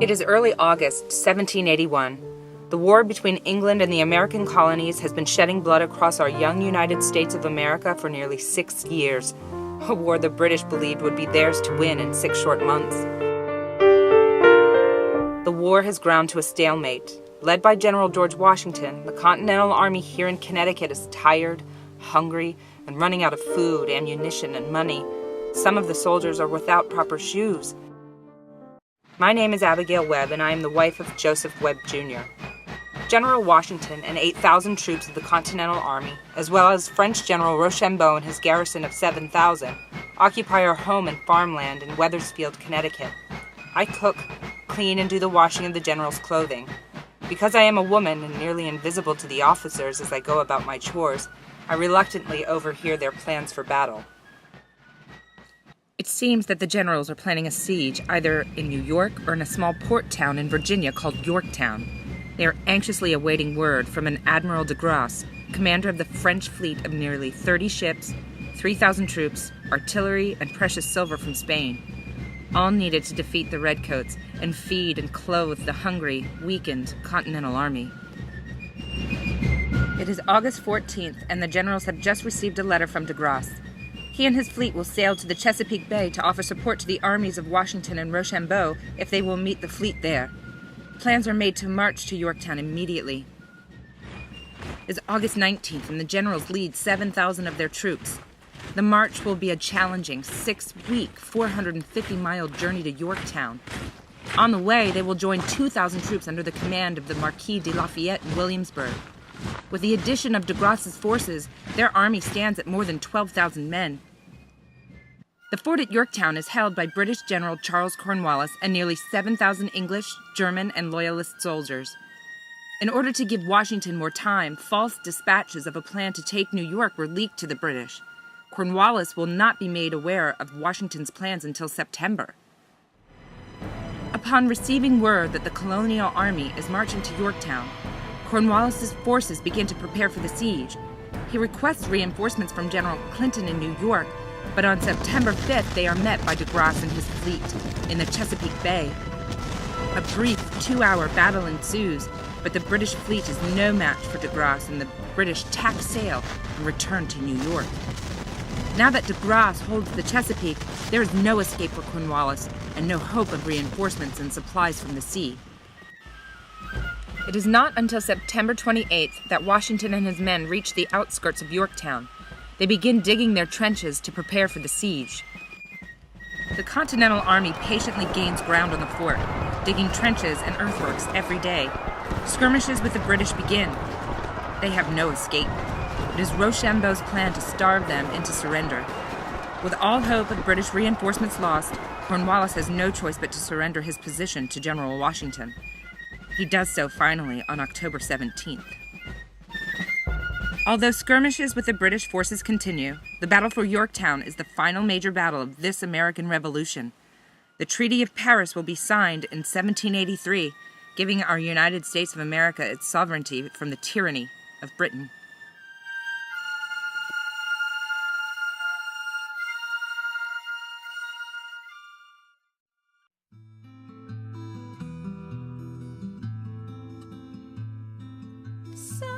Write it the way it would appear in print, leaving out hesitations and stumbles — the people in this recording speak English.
It is early August, 1781. The war between England and the American colonies has been shedding blood across our young United States of America for nearly 6 years, a war the British believed would be theirs to win in 6 short months. The war has ground to a stalemate. Led by General George Washington, the Continental Army here in Connecticut is tired, hungry, and running out of food, ammunition, and money. Some of the soldiers are without proper shoes. My name is Abigail Webb, and I am the wife of Joseph Webb, Jr. General Washington and 8,000 troops of the Continental Army, as well as French General Rochambeau and his garrison of 7,000, occupy our home and farmland in Wethersfield, Connecticut. I cook, clean, and do the washing of the general's clothing. Because I am a woman and nearly invisible to the officers as I go about my chores, I reluctantly overhear their plans for battle. It seems that the generals are planning a siege either in New York or in a small port town in Virginia called Yorktown. They are anxiously awaiting word from an Admiral de Grasse, commander of the French fleet of nearly 30 ships, 3,000 troops, artillery, and precious silver from Spain, all needed to defeat the Redcoats and feed and clothe the hungry, weakened Continental Army. It is August 14th, and the generals have just received a letter from de Grasse. He and his fleet will sail to the Chesapeake Bay to offer support to the armies of Washington and Rochambeau if they will meet the fleet there. Plans are made to march to Yorktown immediately. It is August 19th, and the generals lead 7,000 of their troops. The march will be a challenging 6-week, 450-mile journey to Yorktown. On the way, they will join 2,000 troops under the command of the Marquis de Lafayette in Williamsburg. With the addition of de Grasse's forces, their army stands at more than 12,000 men. The fort at Yorktown is held by British General Charles Cornwallis and nearly 7,000 English, German, and Loyalist soldiers. In order to give Washington more time, false dispatches of a plan to take New York were leaked to the British. Cornwallis will not be made aware of Washington's plans until September. Upon receiving word that the colonial army is marching to Yorktown, Cornwallis's forces begin to prepare for the siege. He requests reinforcements from General Clinton in New York, but on September 5th they are met by de Grasse and his fleet in the Chesapeake Bay. A brief 2-hour battle ensues, but the British fleet is no match for de Grasse, and the British tack sail and return to New York. Now that de Grasse holds the Chesapeake, there is no escape for Cornwallis and no hope of reinforcements and supplies from the sea. It is not until September 28th that Washington and his men reach the outskirts of Yorktown. They begin digging their trenches to prepare for the siege. The Continental Army patiently gains ground on the fort, digging trenches and earthworks every day. Skirmishes with the British begin. They have no escape. It is Rochambeau's plan to starve them into surrender. With all hope of British reinforcements lost, Cornwallis has no choice but to surrender his position to General Washington. He does so finally on October 17th. Although skirmishes with the British forces continue, the battle for Yorktown is the final major battle of this American Revolution. The Treaty of Paris will be signed in 1783, giving our United States of America its sovereignty from the tyranny of Britain. So